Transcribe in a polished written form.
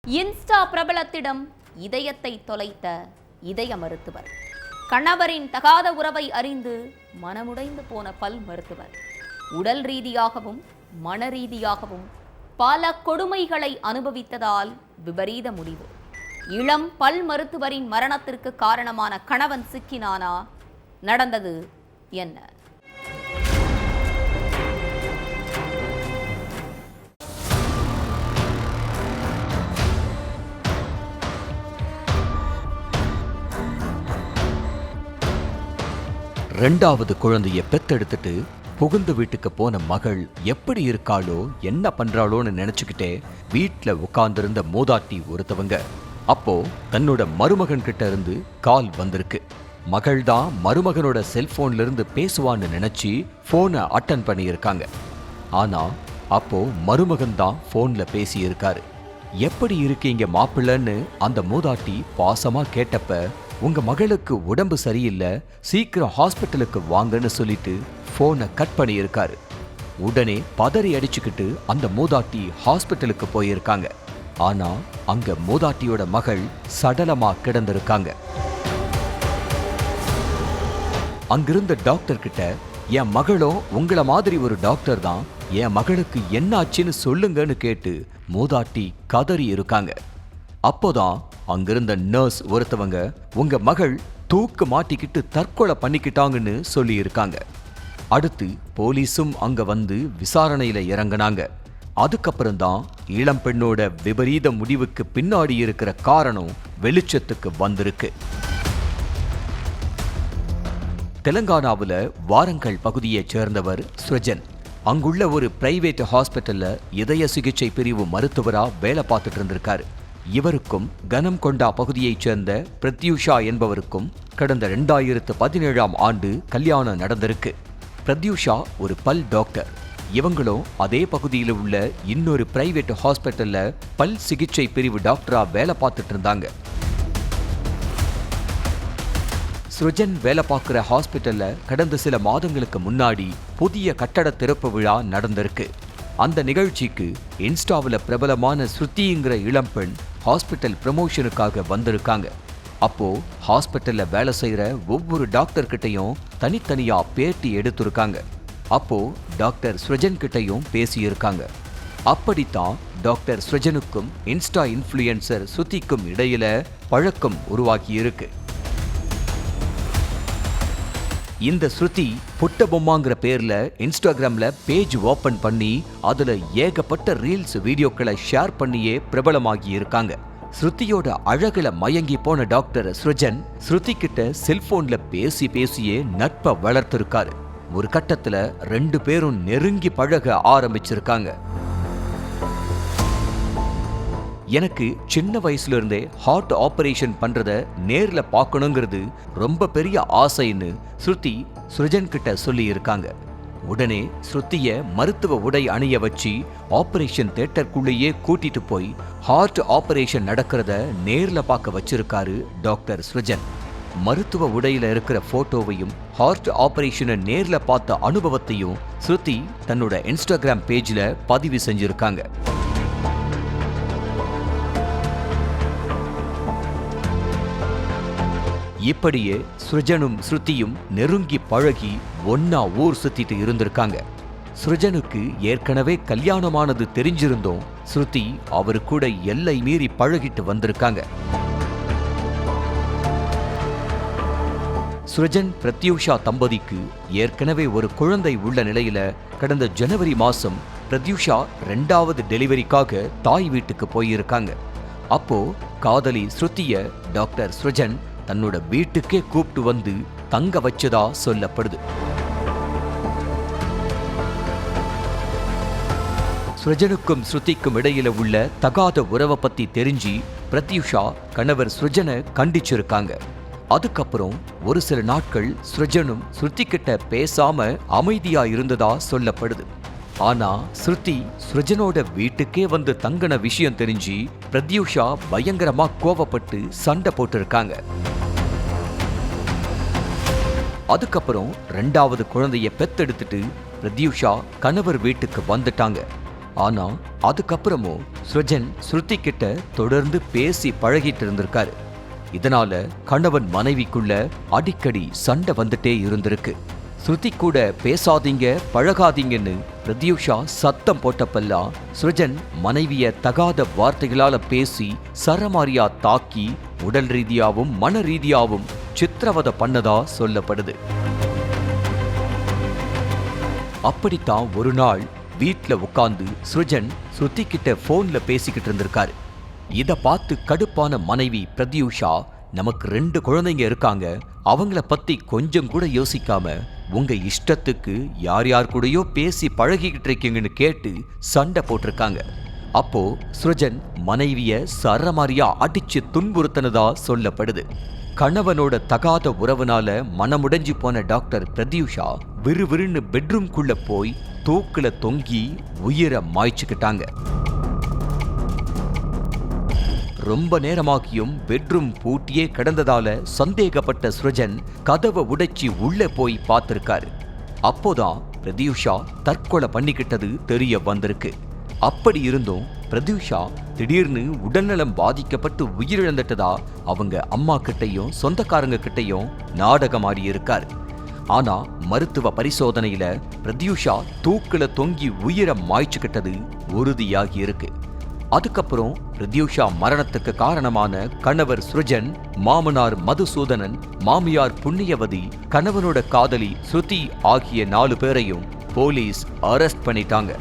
Insta பிரபலத்திடம் இதயத்தை தொலைத்த இதய மருத்துவர். கணவரின் தகாத உறவை அறிந்து மனமுடைந்து போன பல் மருத்துவர். உடல் ரீதியாகவும் மன ரீதியாகவும் பல கொடுமைகளை அனுபவித்ததால் விபரீத முடிவு. இளம் பல் மருத்துவரின் மரணத்திற்கு காரணமான கணவன் சிக்கினானா? நடந்தது என்ன? ரெண்டாவது குழந்தைய பெத்தெடுத்துட்டு புகுந்து வீட்டுக்கு போன மகள் எப்படி இருக்காளோ என்ன பண்றாளோன்னு நினைச்சுக்கிட்டே வீட்டுல உட்கார்ந்திருந்த மூதாட்டி ஒருத்தவங்க அப்போ தன்னோட மருமகன் கிட்ட இருந்து கால் வந்திருக்கு. மகள் தான் மருமகனோட செல்போன்ல இருந்து பேசுவான்னு நினைச்சு போனை அட்டன் பண்ணியிருக்காங்க. ஆனா அப்போ மருமகன் தான் போன்ல பேசி இருக்காரு. எப்படி இருக்கீங்க மாப்பிள்ளன்னு அந்த மூதாட்டி பாசமா கேட்டப்ப, உங்க மகளுக்கு உடம்பு சரியில்லை, சீக்கிரம் ஹாஸ்பிட்டலுக்கு வாங்கன்னு சொல்லிட்டு போனை கட் பண்ணியிருக்காரு. உடனே பதறி அடிச்சுக்கிட்டு அந்த மூதாட்டி ஹாஸ்பிட்டலுக்கு போயிருக்காங்க. ஆனா அங்க மூதாட்டியோட மகள் சடலமா கிடந்திருக்காங்க. அங்கிருந்த டாக்டர் கிட்ட, என் மகளும் உங்களை மாதிரி ஒரு டாக்டர் தான், என் மகளுக்கு என்ன ஆச்சுன்னு சொல்லுங்கன்னு கேட்டு மூதாட்டி கதறி இருக்காங்க. அப்போதான் அங்கிருந்த நர்ஸ் ஒருத்தவங்க, உங்க மகள் தூக்கு மாட்டிக்கிட்டு தற்கொலை பண்ணிக்கிட்டாங்கன்னு சொல்லி இருக்காங்க. அடுத்து போலீஸும் அங்க வந்து விசாரணையில இறங்கினாங்க. அதுக்கப்புறம் தான் இளம் பெண்ணோட விபரீத முடிவுக்கு பின்னாடி இருக்கிற காரணம் வெளிச்சத்துக்கு வந்திருக்கு. தெலங்கானாவுல வாரங்கல் பகுதியைச் சேர்ந்தவர் ஸ்ருஜன். அங்குள்ள ஒரு பிரைவேட் ஹாஸ்பிட்டல்ல இதய சிகிச்சை பிரிவு மருத்துவரா வேலை பார்த்துட்டு இருந்திருக்காரு. இவருக்கும் கனம்கொண்டா பகுதியைச் சேர்ந்த பிரத்யூஷா என்பவருக்கும் கடந்த 2017ஆம் ஆண்டு கல்யாணம் நடந்திருக்கு. பிரத்யூஷா ஒரு பல் டாக்டர். இவங்களும் அதே பகுதியில் உள்ள இன்னொரு பிரைவேட் ஹாஸ்பிட்டல்ல பல் சிகிச்சை பிரிவு டாக்டரா வேலை பார்த்துட்டு இருந்தாங்க. ஸ்ருஜன் வேலை பார்க்குற ஹாஸ்பிட்டல்ல கடந்த சில மாதங்களுக்கு முன்னாடி புதிய கட்டட திறப்பு விழா நடந்திருக்கு. அந்த நிகழ்ச்சிக்கு இன்ஸ்டாவில் பிரபலமான ஸ்ருதிங்கிற இளம்பெண் ஹாஸ்பிட்டல் ப்ரமோஷனுக்காக வந்திருக்காங்க. அப்போ ஹாஸ்பிட்டல்ல வேலை செய்யற ஒவ்வொரு டாக்டர் கிட்டையும் தனித்தனியா பேட்டி எடுத்திருக்காங்க. அப்போ டாக்டர் ஸ்ருஜன் கிட்டையும் பேசியிருக்காங்க. அப்படித்தான் டாக்டர் ஸ்ருஜனுக்கும் இன்ஸ்டா இன்ஃப்ளூயன்சர் ஸ்ருதிக்கும் இடையில பழக்கம் உருவாக்கி இருக்கு. இந்த ஸ்ருதி புட்ட பொம்மாங்கிற பேர்ல இன்ஸ்டாகிராம்ல பேஜ் ஓபன் பண்ணி அதுல ஏகப்பட்ட ரீல்ஸ் வீடியோக்களை ஷேர் பண்ணியே பிரபலமாகி இருக்காங்க. ஸ்ருதியோட அழகுல மயங்கி போன டாக்டர் ஸ்ருஜன் ஸ்ருதி கிட்ட செல்போன்ல பேசியே நட்பை வளர்த்திருக்காரு. ஒரு கட்டத்துல 2 பேரும் நெருங்கி பழக ஆரம்பிச்சிருக்காங்க. எனக்கு சின்ன வயசுல இருந்தே ஹார்ட் ஆபரேஷன் பண்றத நேர்ல பார்க்கணுங்கிறது ரொம்ப பெரிய ஆசைன்னு ஸ்ருதி ஸ்ருஜன் கிட்ட சொல்லி இருக்காங்க. உடனே ஸ்ருதிய மருத்துவ உடை அணிய வச்சு ஆபரேஷன் தியேட்டருக்குள்ளேயே கூட்டிட்டு போய் ஹார்ட் ஆபரேஷன் நடக்கிறத நேர்ல பார்க்க வச்சிருக்காரு டாக்டர் ஸ்ருஜன். மருத்துவ உடையில இருக்கிற போட்டோவையும் ஹார்ட் ஆபரேஷனை நேர்ல பார்த்த அனுபவத்தையும் ஸ்ருதி தன்னோட இன்ஸ்டாகிராம் பேஜ்ல பதிவு செஞ்சிருக்காங்க. இப்படியே ஸ்ருஜனும் ஸ்ருதியும் நெருங்கி பழகி ஒன்னா ஊர் சுத்திட்டு இருந்திருக்காங்க. ஸ்ருஜனுக்கு ஏற்கனவே கல்யாணமானது தெரிஞ்சிருந்தோம் ஸ்ருதி அவரு கூட எல்லை மீறி பழகிட்டு வந்திருக்காங்க. ஸ்ருஜன் பிரத்யூஷா தம்பதிக்கு ஏற்கனவே ஒரு குழந்தை உள்ள நிலையில கடந்த ஜனவரி மாசம் பிரத்யூஷா 2வது டெலிவரிக்காக தாய் வீட்டுக்கு போயிருக்காங்க. அப்போ காதலி ஸ்ருதிய டாக்டர் ஸ்ருஜன் தன்னோட வீட்டுக்கே கூப்பிட்டு வந்து தங்க வச்சதா சொல்லப்படுது. ஸ்ருஜனுக்கும் ஸ்ருதிக்கும் இடையில உள்ள தகாத உறவை பத்தி தெரிஞ்சு பிரத்யூஷா கணவர் ஸ்ருஜனை கண்டிச்சிருக்காங்க. அதுக்கப்புறம் ஒரு சில நாட்கள் ஸ்ருஜனும் ஸ்ருதி கிட்ட பேசாம அமைதியா இருந்ததா சொல்லப்படுது. ஆனா ஸ்ருதி ஸ்ருஜனோட வீட்டுக்கே வந்து தங்கின விஷயம் தெரிஞ்சு பிரத்யூஷா பயங்கரமா கோவப்பட்டு சண்டை போட்டிருக்காங்க. அதுக்கப்புறம் 2வது குழந்தைய பெத்தெடுத்துட்டு பிரத்யூஷா கணவர் வீட்டுக்கு வந்துட்டாங்க. ஆனா அதுக்கப்புறமும் ஸ்ருஜன் ஸ்ருதி கிட்ட தொடர்ந்து பேசி பழகிட்டு இருந்திருக்காரு. இதனால கணவன் மனைவிக்குள்ள அடிக்கடி சண்டை வந்துட்டே இருந்திருக்கு. ஸ்ருதி கூட பேசாதீங்க பழகாதீங்கன்னு பிரத்யூஷா சத்தம் போட்டப்பெல்லாம் ஸ்ருஜன் மனைவிய தகாத வார்த்தைகளால பேசி சரமாரியா தாக்கி உடல் ரீதியாவும் மன ரீதியாவும் சித்திரவதை பண்ணதா சொல்லப்படுது. அப்படித்தான் ஒரு நாள் வீட்ல உட்கார்ந்து ஸ்ருஜன் ஸ்ருதி கிட்ட போன்ல பேசிக்கிட்டு இருந்திருக்காரு. இத பார்த்து கடுப்பான மனைவி பிரத்யூஷா, நமக்கு 2 குழந்தைங்க இருக்காங்க, அவங்கள பத்தி கொஞ்சம் கூட யோசிக்காம உங்க இஷ்டத்துக்கு யார் யார் கூடயோ பேசி பழகிக்கிட்டு இருக்கீங்கன்னு கேட்டு சண்டை போட்டிருக்காங்க. அப்போ ஸ்ருஜன் மனைவிய சரமாரியா அடிச்சு துன்புறுத்தினதா சொல்லப்படுது. கணவனோட தகாத உறவுனால மனமுடைஞ்சு போன டாக்டர் பிரத்யூஷா விறுவிறுன்னு பெட்ரூம்குள்ள போய் தூக்குல தொங்கி உயிரை மாய்ச்சுக்கிட்டாங்க. ரொம்ப நேரமாகியும் பெட்ரூம் பூட்டியே கிடந்ததால சந்தேகப்பட்ட ஸ்ருஜன் கதவை உடைச்சி உள்ள போய் பார்த்திருக்காரு. அப்போதான் பிரத்யூஷா தற்கொலை பண்ணிக்கிட்டது தெரிய வந்திருக்கு. அப்படி இருந்தும் பிரத்யூஷா திடீர்னு உடல்நலம் பாதிக்கப்பட்டு உயிரிழந்துட்டதா அவங்க அம்மா கிட்டையும் சொந்தக்காரங்க கிட்டையும் நாடகமாடி இருக்காரு. ஆனா மருத்துவ பரிசோதனையில பிரத்யூஷா தூக்குல தொங்கி உயிரை மாய்ச்சுக்கிட்டது உறுதியாகி இருக்கு. அதுக்கப்புறம் பிரத்யூஷா மரணத்துக்கு காரணமான கணவர் ஸ்ருஜன், மாமனார் மதுசூதனன், மாமியார் புண்ணியவதி, கணவனோட காதலி ஸ்ருதி ஆகிய 4 பேரையும் போலீஸ் அரெஸ்ட் பண்ணிட்டாங்க.